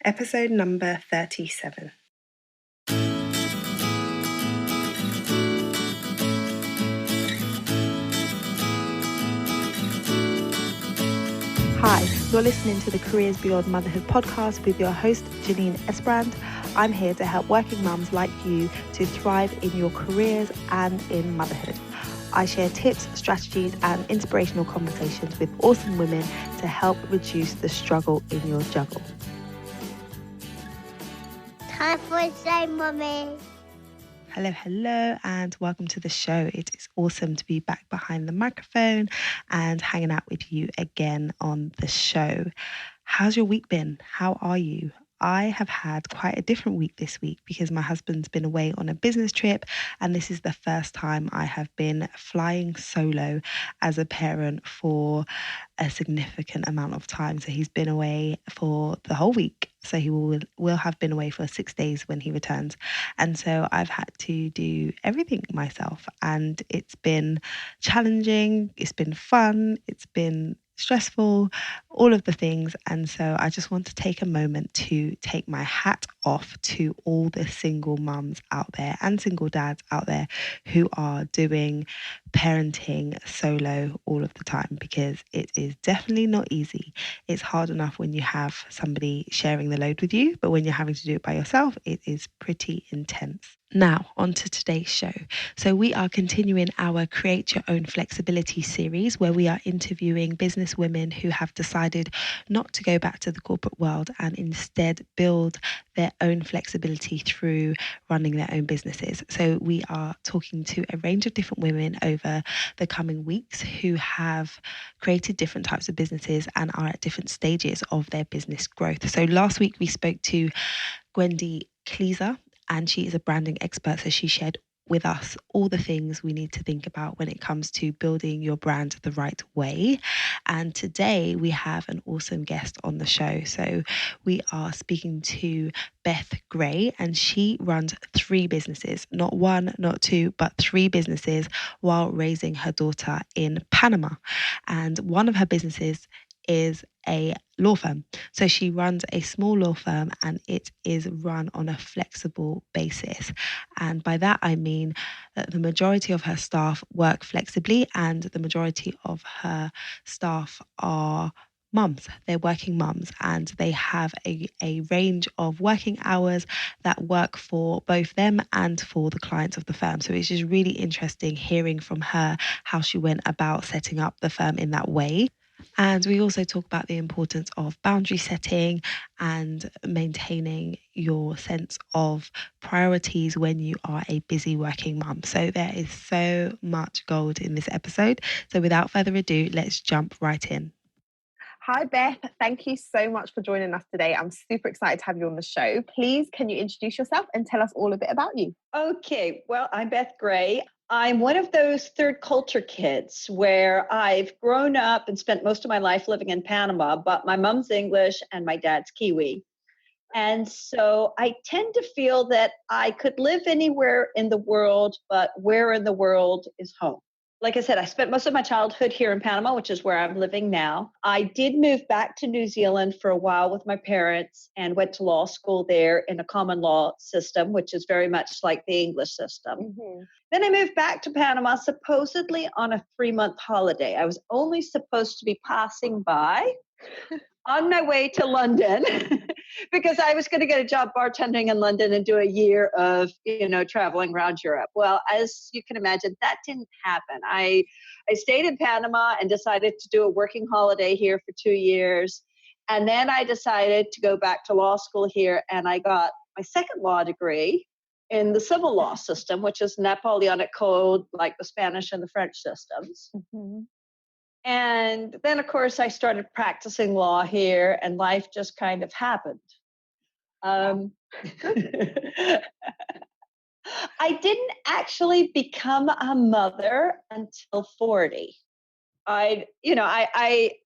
Episode number 37. Hi, you're listening to the Careers Beyond Motherhood podcast with your host, Janine Esbrand. I'm here to help working mums like you to thrive in your careers and in motherhood. I share tips, strategies, and inspirational conversations with awesome women to help reduce the struggle in your juggle. Time for a say, Mummy. Hello, and welcome to the show. It is awesome to be back behind the microphone and hanging out with you again on the show. How's your week been? How are you? I have had quite a different week this week because my husband's been away on a business trip, and this is the first time I have been flying solo as a parent for a significant amount of time. So he's been away for the whole week. So he will have been away for 6 days when he returns. And so I've had to do everything myself, and it's been challenging, it's been fun, it's been stressful, all of the things. And so I just want to take a moment to take my hat off to all the single mums out there and single dads out there who are doing parenting solo all of the time, because it is definitely not easy. It's hard enough when you have somebody sharing the load with you, but when you're having to do it by yourself, it is pretty intense. Now, on to today's show. So we are continuing our Create Your Own Flexibility series, where we are interviewing business women who have decided not to go back to the corporate world and instead build their own flexibility through running their own businesses. So we are talking to a range of different women over the coming weeks who have created different types of businesses and are at different stages of their business growth. So last week we spoke to Gwendy Kleeser, and she is a branding expert. So she shared with us all the things we need to think about when it comes to building your brand the right way. And today we have an awesome guest on the show. So we are speaking to Beth Gray, and she runs 3 businesses, not 1, not 2, but 3 businesses while raising her daughter in Panama. And one of her businesses is a law firm. So she runs a small law firm, and it is run on a flexible basis. And by that, I mean that the majority of her staff work flexibly, and the majority of her staff are mums. They're working mums, and they have a range of working hours that work for both them and for the clients of the firm. So it's just really interesting hearing from her how she went about setting up the firm in that way. And we also talk about the importance of boundary setting and maintaining your sense of priorities when you are a busy working mum. So there is so much gold in this episode. So without further ado, let's jump right in. Hi, Beth. Thank you so much for joining us today. I'm super excited to have you on the show. Please, can you introduce yourself and tell us all a bit about you? Okay, well, I'm Beth Gray. I'm one of those third culture kids where I've grown up and spent most of my life living in Panama, but my mom's English and my dad's Kiwi. And so I tend to feel that I could live anywhere in the world, but where in the world is home? Like I said, I spent most of my childhood here in Panama, which is where I'm living now. I did move back to New Zealand for a while with my parents and went to law school there in a common law system, which is very much like the English system. Mm-hmm. Then I moved back to Panama, supposedly on a 3-month holiday. I was only supposed to be passing by on my way to London because I was going to get a job bartending in London and do a year of, traveling around Europe. Well, as you can imagine, that didn't happen. I stayed in Panama and decided to do a working holiday here for 2 years. And then I decided to go back to law school here, and I got my second law degree in the civil law system, which is Napoleonic Code, like the Spanish and the French systems. Mm-hmm. And then, of course, I started practicing law here, and life just kind of happened. I didn't actually become a mother until 40. I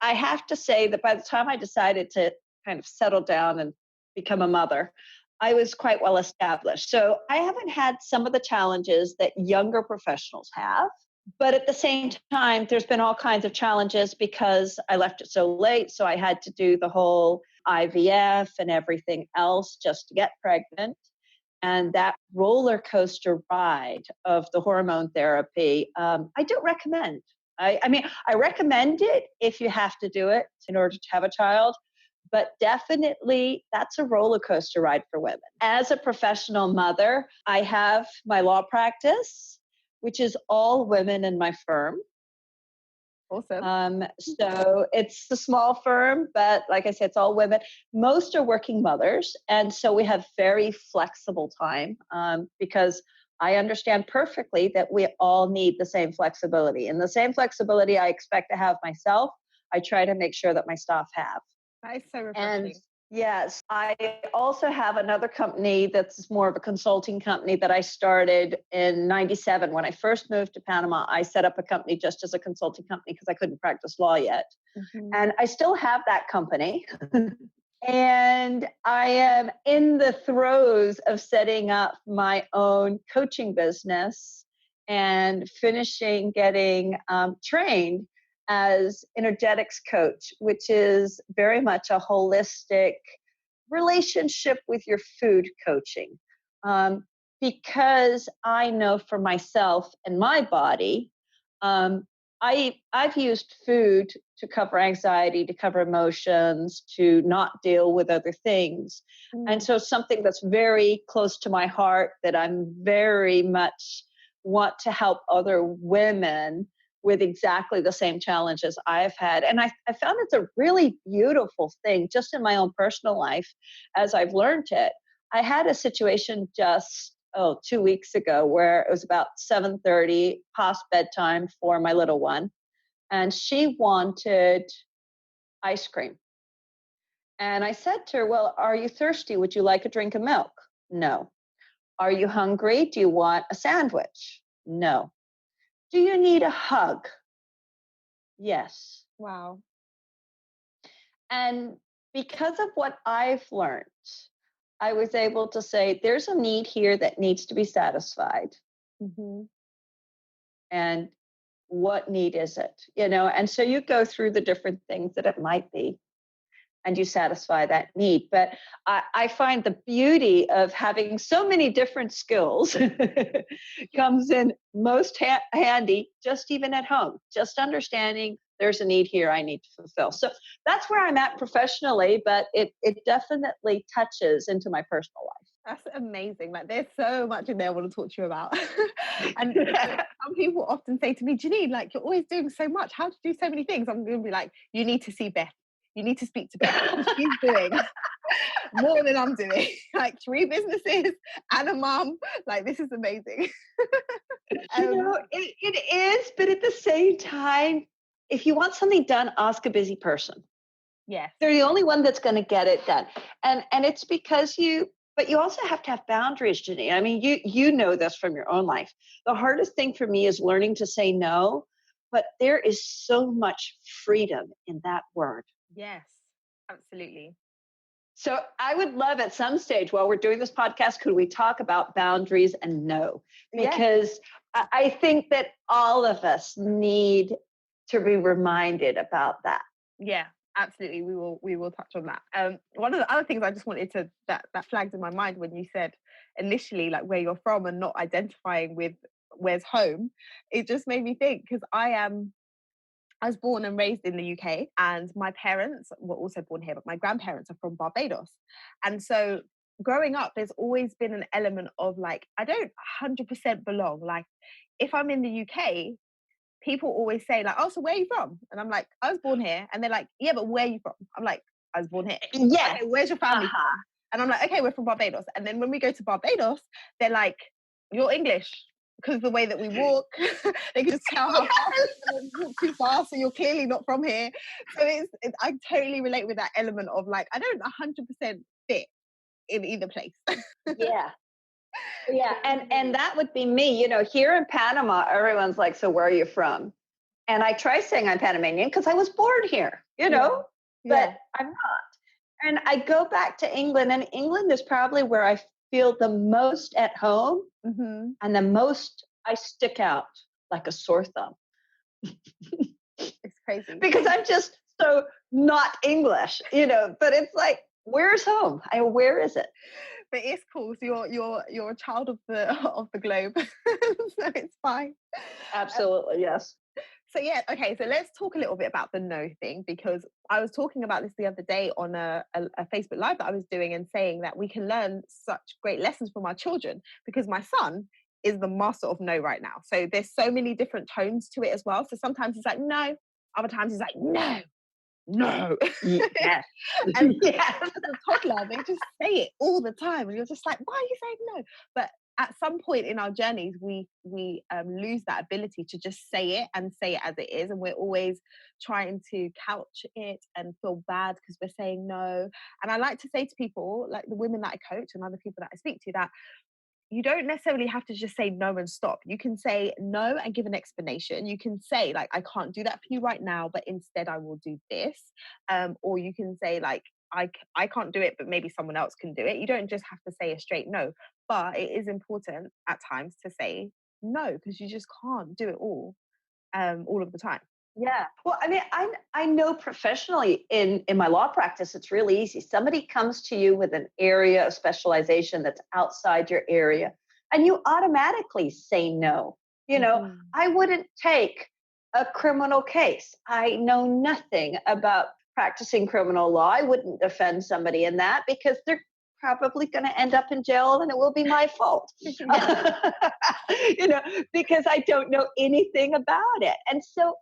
have to say that by the time I decided to kind of settle down and become a mother, I was quite well established. So I haven't had some of the challenges that younger professionals have. But at the same time, there's been all kinds of challenges because I left it so late. So I had to do the whole IVF and everything else just to get pregnant. And that roller coaster ride of the hormone therapy, I don't recommend. I mean, I recommend it if you have to do it in order to have a child, but definitely that's a roller coaster ride for women. As a professional mother, I have my law practice, which is all women in my firm. Awesome. So it's a small firm, but like I said, it's all women. Most are working mothers. And so we have very flexible time because I understand perfectly that we all need the same flexibility. And the same flexibility I expect to have myself, I try to make sure that my staff have. That is so refreshing. And yes, I also have another company that's more of a consulting company that I started in 97. When I first moved to Panama, I set up a company just as a consulting company because I couldn't practice law yet. Mm-hmm. And I still have that company. And I am in the throes of setting up my own coaching business and finishing getting trained as energetics coach, which is very much a holistic relationship with your food coaching. Because I know for myself and my body, I've used food to cover anxiety, to cover emotions, to not deal with other things. And so something that's very close to my heart that I'm very much want to help other women with exactly the same challenges I've had. And I found it's a really beautiful thing just in my own personal life as I've learned it. I had a situation just 2 weeks ago where it was about 7:30 past bedtime for my little one. And she wanted ice cream. And I said to her, well, are you thirsty? Would you like a drink of milk? No. Are you hungry? Do you want a sandwich? No. Do you need a hug? Yes. Wow. And because of what I've learned, I was able to say, there's a need here that needs to be satisfied. Mm-hmm. And what need is it? And so you go through the different things that it might be, and you satisfy that need. But I find the beauty of having so many different skills comes in most handy, just even at home, just understanding there's a need here I need to fulfill. So that's where I'm at professionally, but it definitely touches into my personal life. That's amazing. Like, there's so much in there I want to talk to you about. And some people often say to me, Janine, like, you're always doing so much. How do you do so many things? I'm going to be like, you need to see Beth. You need to speak to Beth. She's doing more than I'm doing. Like 3 businesses and a mom. Like, this is amazing. It is, but at the same time, if you want something done, ask a busy person. Yes. They're the only one that's going to get it done. And it's because but you also have to have boundaries, Janine. I mean, you know this from your own life. The hardest thing for me is learning to say no, but there is so much freedom in that word. Yes, absolutely. So I would love at some stage while we're doing this podcast, could we talk about boundaries and no? Because I think that all of us need to be reminded about that. Yeah, absolutely. We will touch on that. One of the other things I just wanted to that flagged in my mind when you said initially like where you're from and not identifying with where's home, it just made me think because I was born and raised in the UK, and my parents were also born here, but my grandparents are from Barbados. And so growing up, there's always been an element of like, I don't 100% belong. Like if I'm in the UK, people always say like, oh, so where are you from? And I'm like, I was born here. And they're like, yeah, but where are you from? I'm like, I was born here. Yeah. Okay, where's your family from? And I'm like, okay, we're from Barbados. And then when we go to Barbados, they're like, you're English. Because the way that we walk, they can just tell how fast you walk too fast, so you're clearly not from here. So I totally relate with that element of like, I don't 100% fit in either place. Yeah. And that would be me. Here in Panama, everyone's like, so where are you from? And I try saying I'm Panamanian because I was born here, but I'm not. And I go back to England, and England is probably where I feel the most at home, and the most I stick out like a sore thumb. It's crazy. Because I'm just so not English, but it's like, where's home? Where is it? But it's cool. So you're a child of the of the globe, so it's fine. Absolutely, yes. So yeah, okay. So let's talk a little bit about the no thing, because I was talking about this the other day on a Facebook Live that I was doing, and saying that we can learn such great lessons from our children, because my son is the master of no right now. So there's so many different tones to it as well. So sometimes he's like no, other times he's like no, no. Yes. And Yes. as a toddler, they just say it all the time, and you're just like, why are you saying no? But at some point in our journeys, we lose that ability to just say it, and say it as it is, and we're always trying to couch it and feel bad because we're saying no. And I like to say to people, like the women that I coach and other people that I speak to, that you don't necessarily have to just say no and stop. You can say no and give an explanation. You can say, like, I can't do that for you right now, but instead I will do this. Or you can say, like, I can't do it, but maybe someone else can do it. You don't just have to say a straight no, but it is important at times to say no, because you just can't do it all of the time. Yeah. Well, I mean, I know professionally in my law practice, it's really easy. Somebody comes to you with an area of specialization that's outside your area, and you automatically say no. I wouldn't take a criminal case. I know nothing about practicing criminal law. I wouldn't defend somebody in that, because they're probably going to end up in jail, and it will be my fault. Because I don't know anything about it. And so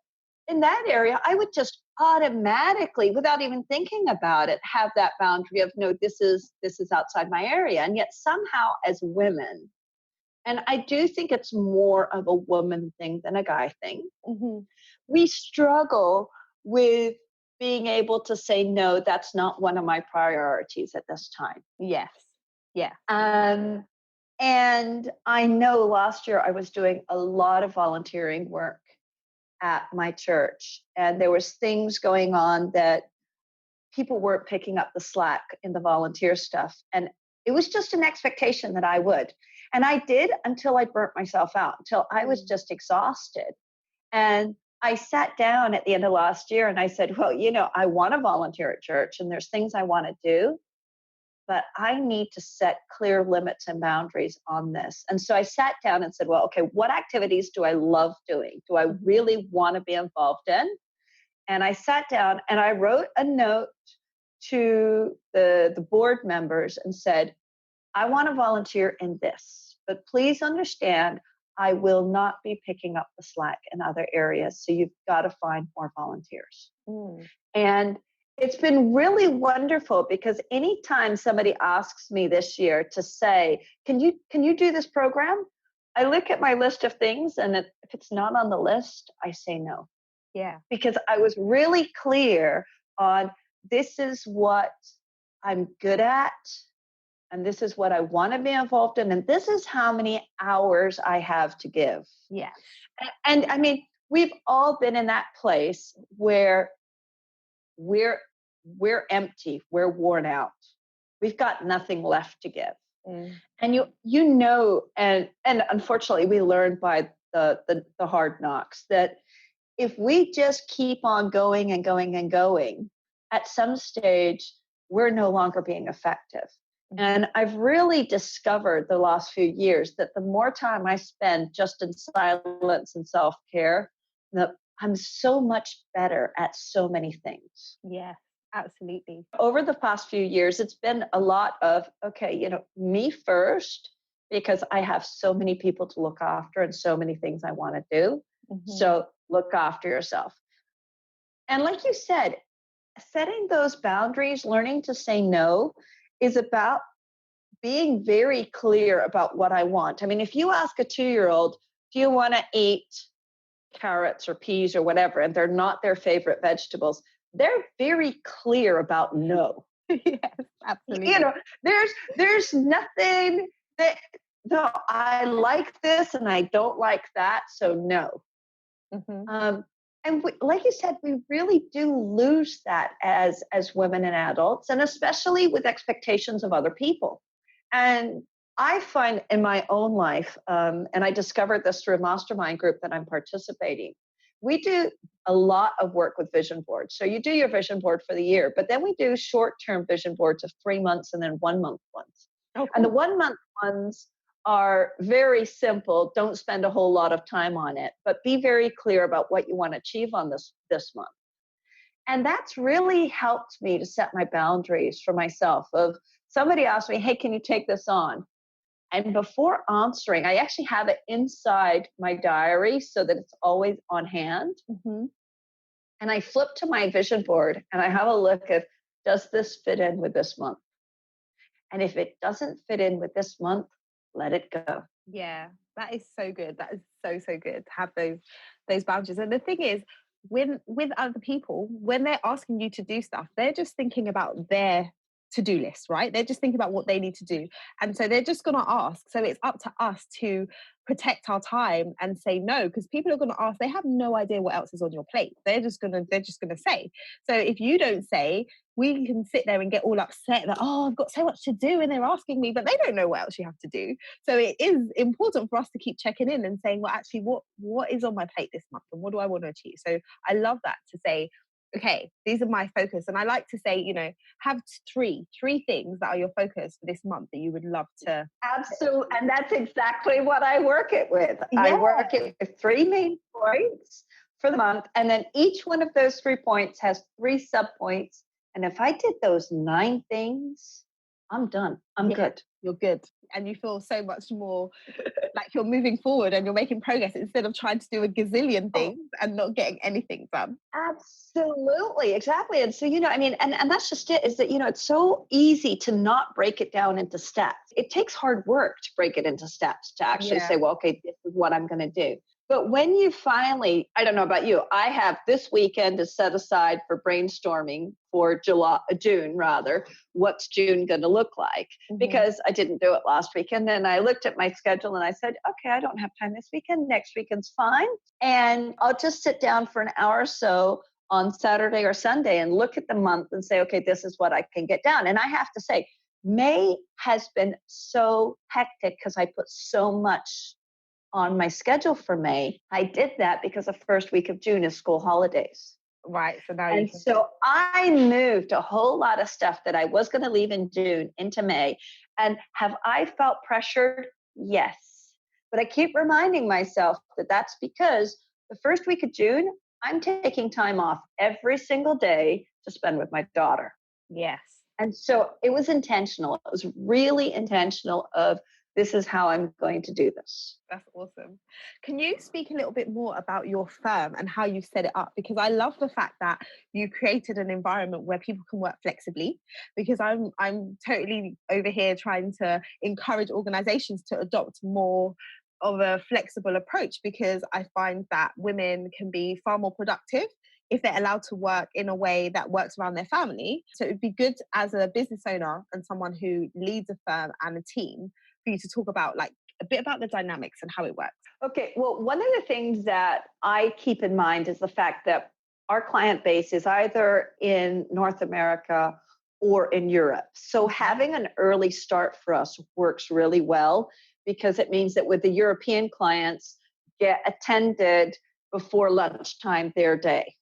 in that area, I would just automatically, without even thinking about it, have that boundary of no, this is outside my area. And yet somehow as women, and I do think it's more of a woman thing than a guy thing, we struggle with being able to say, no, that's not one of my priorities at this time. Yes. Yeah. And I know last year I was doing a lot of volunteering work at my church, and there was things going on that people weren't picking up the slack in the volunteer stuff, and it was just an expectation that I would, and I did, until I burnt myself out, until I was just exhausted. And I sat down at the end of last year and I said, well, I want to volunteer at church, and there's things I want to do, but I need to set clear limits and boundaries on this. And so I sat down and said, well, okay, what activities do I love doing? Do I really want to be involved in? And I sat down and I wrote a note to the board members and said, I want to volunteer in this, but please understand, I will not be picking up the slack in other areas. So you've got to find more volunteers. And it's been really wonderful, because anytime somebody asks me this year to say, can you do this program? I look at my list of things, and if it's not on the list, I say no. Yeah. Because I was really clear on, this is what I'm good at, and this is what I want to be involved in, and this is how many hours I have to give. Yeah. And I mean, we've all been in that place where we're empty, we're worn out, we've got nothing left to give. And and unfortunately we learned by the hard knocks that if we just keep on going and going and going, at some stage we're no longer being effective. And I've really discovered the last few years that the more time I spend just in silence and self-care, I'm so much better at so many things. Yeah, absolutely. Over the past few years, it's been a lot of, okay, me first, because I have so many people to look after and so many things I want to do. So look after yourself. And like you said, setting those boundaries, learning to say no, is about being very clear about what I want. I mean, if you ask a 2-year-old, do you want to eat carrots or peas or whatever, and they're not their favorite vegetables, they're very clear about no. Yes, absolutely. There's nothing that, no, I like this and I don't like that, so no. And like you said, we really do lose that as women and adults, and especially with expectations of other people. And I find in my own life, and I discovered this through a mastermind group that I'm participating, we do a lot of work with vision boards. So you do your vision board for the year, but then we do short-term vision boards of 3 months and then 1 month ones. Oh, And the cool. 1 month ones are very simple. Don't spend a whole lot of time on it, but be very clear about what you want to achieve on this month. And that's really helped me to set my boundaries for myself. Of somebody asked me, hey, can you take this on? And before answering, I actually have it inside my diary so that it's always on hand. Mm-hmm. And I flip to my vision board and I have a look at, does this fit in with this month? And if it doesn't fit in with this month, let it go. Yeah, that is so good. That is so, so good to have those boundaries. And the thing is, when with other people, when they're asking you to do stuff, they're just thinking about their to-do list, right? They're just thinking about what they need to do. And so they're just going to ask. So it's up to us to protect our time and say no, because people are going to ask. They have no idea what else is on your plate. They're just going to say. So if you don't say, we can sit there and get all upset that, oh, I've got so much to do and they're asking me, but they don't know what else you have to do. So it is important for us to keep checking in and saying, well, actually, what is on my plate this month and what do I want to achieve? So I love that, to say, okay, these are my focus. And I like to say, have three things that are your focus for this month that you would love to. Absolutely. And that's exactly what I work it with. Yeah. I work it with 3 main points for the month. And then each one of those 3 points has 3 subpoints. And if I did those 9 things, I'm done. I'm good. You're good. And you feel so much more like you're moving forward and you're making progress instead of trying to do a gazillion things and not getting anything done. Absolutely. Exactly. And so, and that's just it, is that, it's so easy to not break it down into steps. It takes hard work to break it into steps, to actually say, well, okay, this is what I'm going to do. But when you finally, I don't know about you, I have this weekend to set aside for brainstorming for June, what's June going to look like? Mm-hmm. Because I didn't do it last weekend. And I looked at my schedule and I said, okay, I don't have time this weekend. Next weekend's fine. And I'll just sit down for an hour or so on Saturday or Sunday and look at the month and say, okay, this is what I can get down. And I have to say, May has been so hectic because I put so much on my schedule for May. I did that because the first week of June is school holidays. Right. So now so I moved a whole lot of stuff that I was going to leave in June into May. And have I felt pressured? Yes. But I keep reminding myself that that's because the first week of June, I'm taking time off every single day to spend with my daughter. Yes. And so it was intentional. It was really intentional of, this is how I'm going to do this. That's awesome. Can you speak a little bit more about your firm and how you set it up? Because I love the fact that you created an environment where people can work flexibly, because I'm totally over here trying to encourage organizations to adopt more of a flexible approach, because I find that women can be far more productive if they're allowed to work in a way that works around their family. So it'd be good as a business owner and someone who leads a firm and a team for you to talk about a bit about the dynamics and how it works. Okay, well, one of the things that I keep in mind is the fact that our client base is either in North America or in Europe. So having an early start for us works really well, because it means that with the European clients, get attended before lunchtime their day.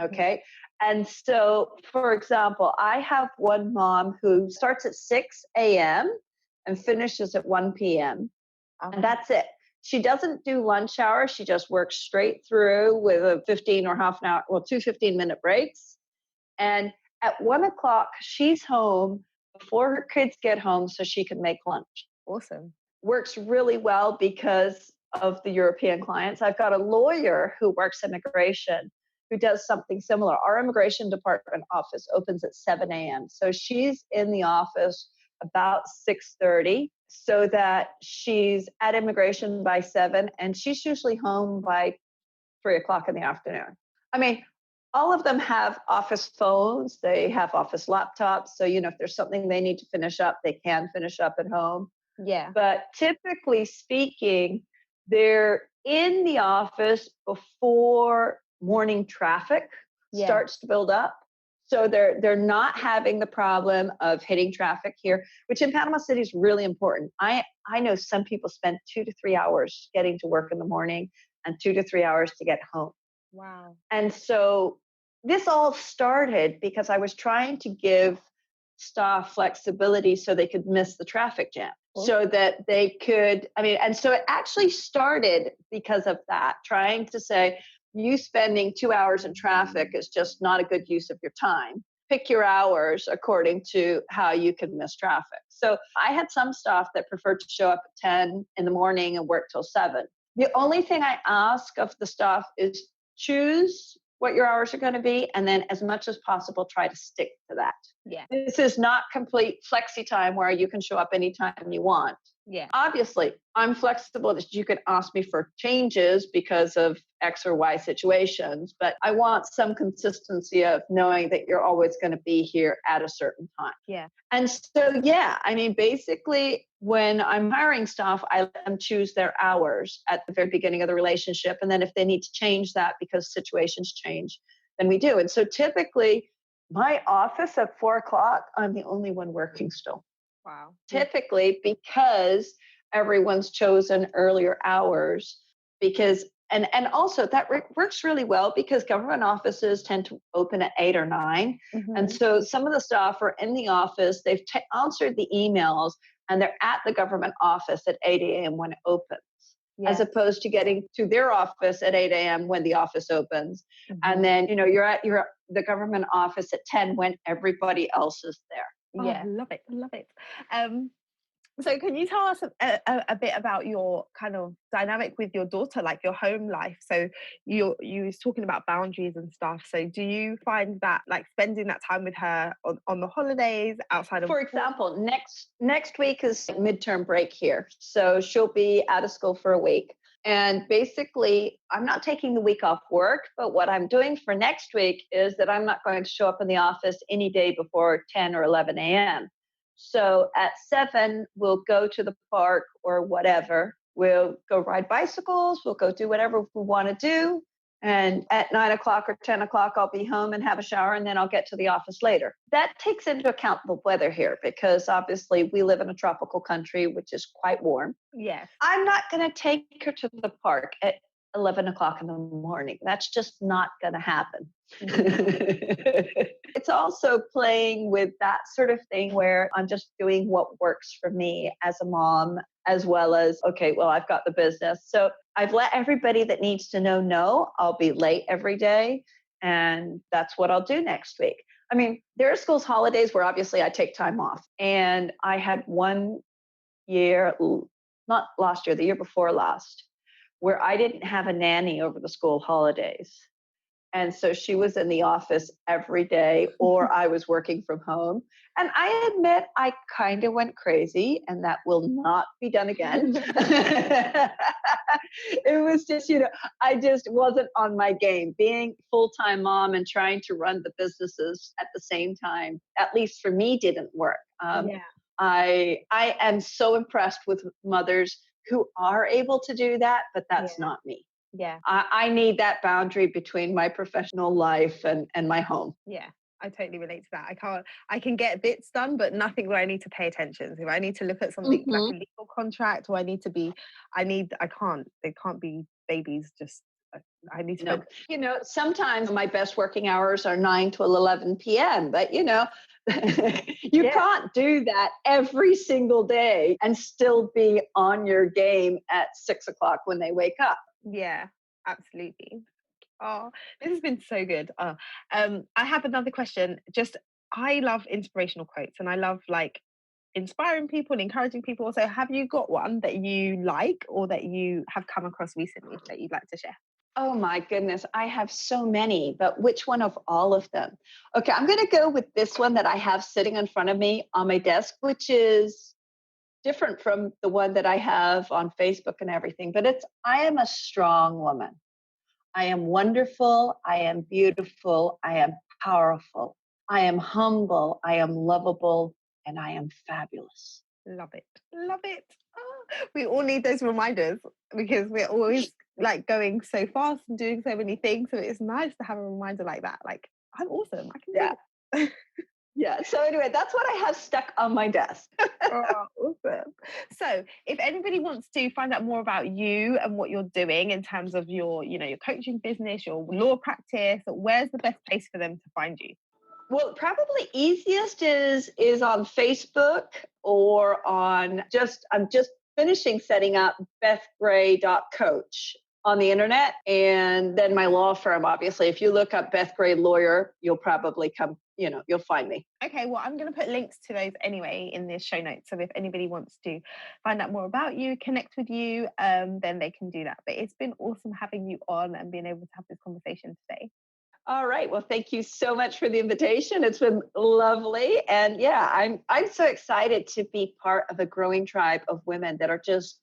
Okay. And so, for example, I have one mom who starts at 6 a.m. and finishes at 1 p.m. And that's it. She doesn't do lunch hour. She just works straight through with a 15 or half an hour, well, 2 15-minute breaks. And at 1 o'clock, she's home before her kids get home so she can make lunch. Awesome. Works really well because of the European clients. I've got a lawyer who works immigration who does something similar. Our immigration department office opens at 7 a.m. So she's in the office about 6:30 so that she's at immigration by 7, and she's usually home by 3 o'clock in the afternoon. I mean, all of them have office phones. They have office laptops. So, if there's something they need to finish up, they can finish up at home. Yeah. But typically speaking, they're in the office before morning traffic starts to build up. So they're not having the problem of hitting traffic here, which in Panama City is really important. I know some people spend 2 to 3 hours getting to work in the morning and 2 to 3 hours to get home. Wow. And so this all started because I was trying to give staff flexibility so they could miss the traffic jam, so that they could, and so it actually started because of that, trying to say, you spending 2 hours in traffic is just not a good use of your time. Pick your hours according to how you can miss traffic. So I had some staff that preferred to show up at 10 in the morning and work till 7. The only thing I ask of the staff is choose what your hours are going to be, and then as much as possible, try to stick to that. Yeah. This is not complete flexi time where you can show up anytime you want. Yeah. Obviously, I'm flexible that you could ask me for changes because of X or Y situations, but I want some consistency of knowing that you're always going to be here at a certain time. Yeah. And so, basically, when I'm hiring staff, I let them choose their hours at the very beginning of the relationship. And then if they need to change that because situations change, then we do. And so typically, my office at 4:00, I'm the only one working still. Wow. Typically, because everyone's chosen earlier hours, because and also that works really well because government offices tend to open at 8 or 9. Mm-hmm. And so some of the staff are in the office, they've answered the emails, and they're at the government office at 8 a.m. when it opens, as opposed to getting to their office at 8 a.m. when the office opens. Mm-hmm. And then, you're at the government office at 10 when everybody else is there. Yeah, love it. So can you tell us a bit about your kind of dynamic with your daughter, like your home life? So you was talking about boundaries and stuff. So do you find that like spending that time with her on the holidays outside of... For example, next week is midterm break here. So she'll be out of school for a week. And basically, I'm not taking the week off work, but what I'm doing for next week is that I'm not going to show up in the office any day before 10 or 11 a.m. So at 7, we'll go to the park or whatever. We'll go ride bicycles. We'll go do whatever we want to do. And at 9 o'clock or 10 o'clock, I'll be home and have a shower, and then I'll get to the office later. That takes into account the weather here because obviously we live in a tropical country, which is quite warm. Yes. I'm not going to take her to the park at 11 o'clock in the morning. That's just not going to happen. It's also playing with that sort of thing where I'm just doing what works for me as a mom, as well as, okay, well, I've got the business. So I've let everybody that needs to know, I'll be late every day. And that's what I'll do next week. There are schools holidays where obviously I take time off. And I had one year, not last year, the year before last, where I didn't have a nanny over the school holidays. And so she was in the office every day, or I was working from home. And I admit I kind of went crazy, and that will not be done again. It was just, I just wasn't on my game. Being full-time mom and trying to run the businesses at the same time, at least for me, didn't work. I am so impressed with mothers who are able to do that, but that's not me. Yeah. I need that boundary between my professional life and my home. Yeah, I totally relate to that. I can get bits done, but nothing where I need to pay attention. So if I need to look at something like a legal contract, or they can't be babies, just, I need to. No. Sometimes my best working hours are 9 to 11 p.m., but you can't do that every single day and still be on your game at 6 o'clock when they wake up. Yeah, absolutely. Oh, this has been so good. I have another question. I love inspirational quotes, and I love like inspiring people and encouraging people. So have you got one that you like or that you have come across recently that you'd like to share? Oh my goodness, I have so many, but which one of all of them? Okay, I'm going to go with this one that I have sitting in front of me on my desk, which is different from the one that I have on Facebook and everything, but it's, I am a strong woman. I am wonderful. I am beautiful. I am powerful. I am humble. I am lovable, and I am fabulous. Love it. Love it. Oh, we all need those reminders because we're always like going so fast and doing so many things. So it's nice to have a reminder like that. Like, I'm awesome. I can do it. Yeah. So anyway, that's what I have stuck on my desk. Oh, Awesome. So if anybody wants to find out more about you and what you're doing in terms of your, your coaching business, your law practice, where's the best place for them to find you? Well, probably easiest is on Facebook or I'm just finishing setting up bethgray.coach on the internet. And then my law firm, obviously, if you look up Beth Gray Lawyer, you'll probably come, you'll find me. Okay, well, I'm going to put links to those anyway in the show notes. So if anybody wants to find out more about you, connect with you, then they can do that. But it's been awesome having you on and being able to have this conversation today. All right. Well, thank you so much for the invitation. It's been lovely. And yeah, I'm so excited to be part of a growing tribe of women that are just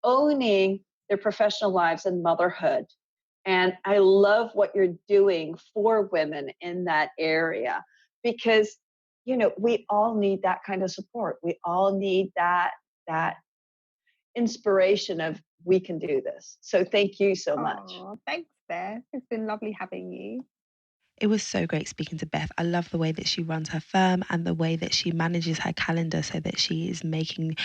owning their professional lives and motherhood. And I love what you're doing for women in that area because, we all need that kind of support. We all need that inspiration of we can do this. So thank you so much. Thanks, Beth. It's been lovely having you. It was so great speaking to Beth. I love the way that she runs her firm and the way that she manages her calendar so that she is making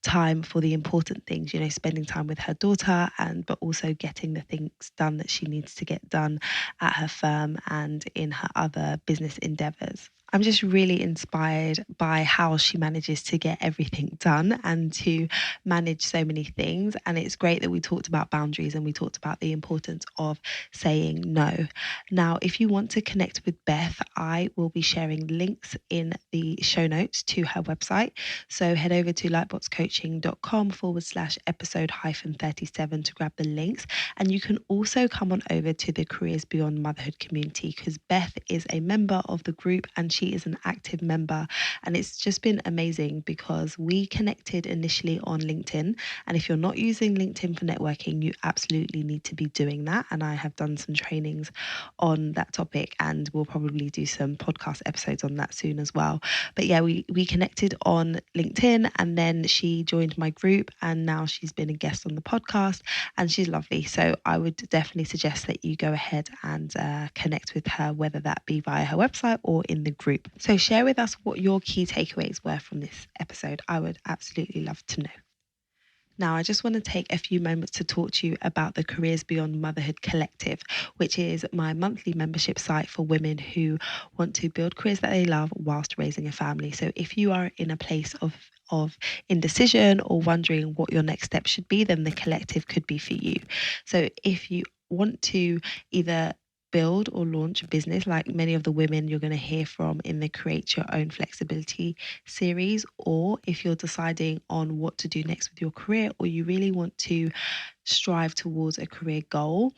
time for the important things, spending time with her daughter but also getting the things done that she needs to get done at her firm and in her other business endeavors. I'm just really inspired by how she manages to get everything done and to manage so many things. And it's great that we talked about boundaries and we talked about the importance of saying no. Now, if you want to connect with Beth, I will be sharing links in the show notes to her website. So head over to lightboxcoaching.com/episode-37 to grab the links. And you can also come on over to the Careers Beyond Motherhood community because Beth is a member of the group and she is an active member. And it's just been amazing because we connected initially on LinkedIn. And if you're not using LinkedIn for networking, you absolutely need to be doing that. And I have done some trainings on that topic and we'll probably do some podcast episodes on that soon as well. But yeah, we connected on LinkedIn and then she joined my group and now she's been a guest on the podcast and she's lovely. So I would definitely suggest that you go ahead and connect with her, whether that be via her website or in the group. So share with us what your key takeaways were from this episode. I would absolutely love to know. Now, I just want to take a few moments to talk to you about the Careers Beyond Motherhood Collective, which is my monthly membership site for women who want to build careers that they love whilst raising a family. So if you are in a place of indecision or wondering what your next step should be, then the collective could be for you. So if you want to either build or launch a business like many of the women you're going to hear from in the Create Your Own Flexibility series, or if you're deciding on what to do next with your career or you really want to strive towards a career goal,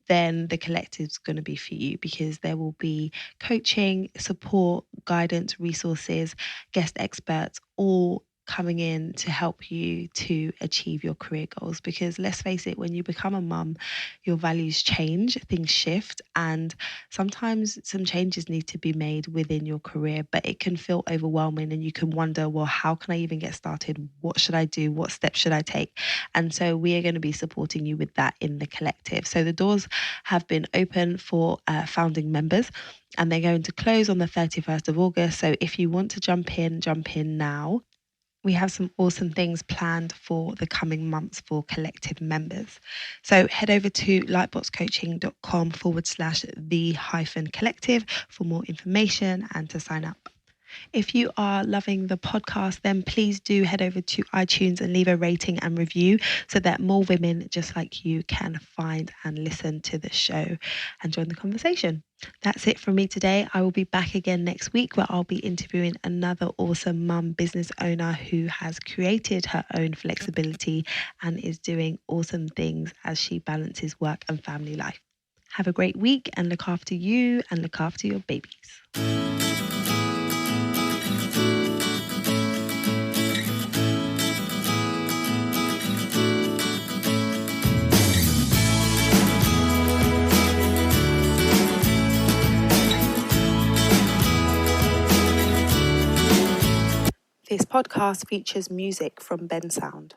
then the collective is going to be for you because there will be coaching, support, guidance, resources, guest experts, all coming in to help you to achieve your career goals. Because let's face it, when you become a mum, your values change, things shift, and sometimes some changes need to be made within your career, but it can feel overwhelming and you can wonder, well, how can I even get started? What should I do? What steps should I take? And so we are going to be supporting you with that in the collective. So the doors have been open for founding members and they're going to close on the 31st of August. So if you want to jump in now. We have some awesome things planned for the coming months for collective members. So head over to lightboxcoaching.com/the-collective for more information and to sign up. If you are loving the podcast, then please do head over to iTunes and leave a rating and review so that more women just like you can find and listen to the show and join the conversation. That's it from me today. I will be back again next week where I'll be interviewing another awesome mum business owner who has created her own flexibility and is doing awesome things as she balances work and family life. Have a great week and look after you and look after your babies. This podcast features music from Ben Sound.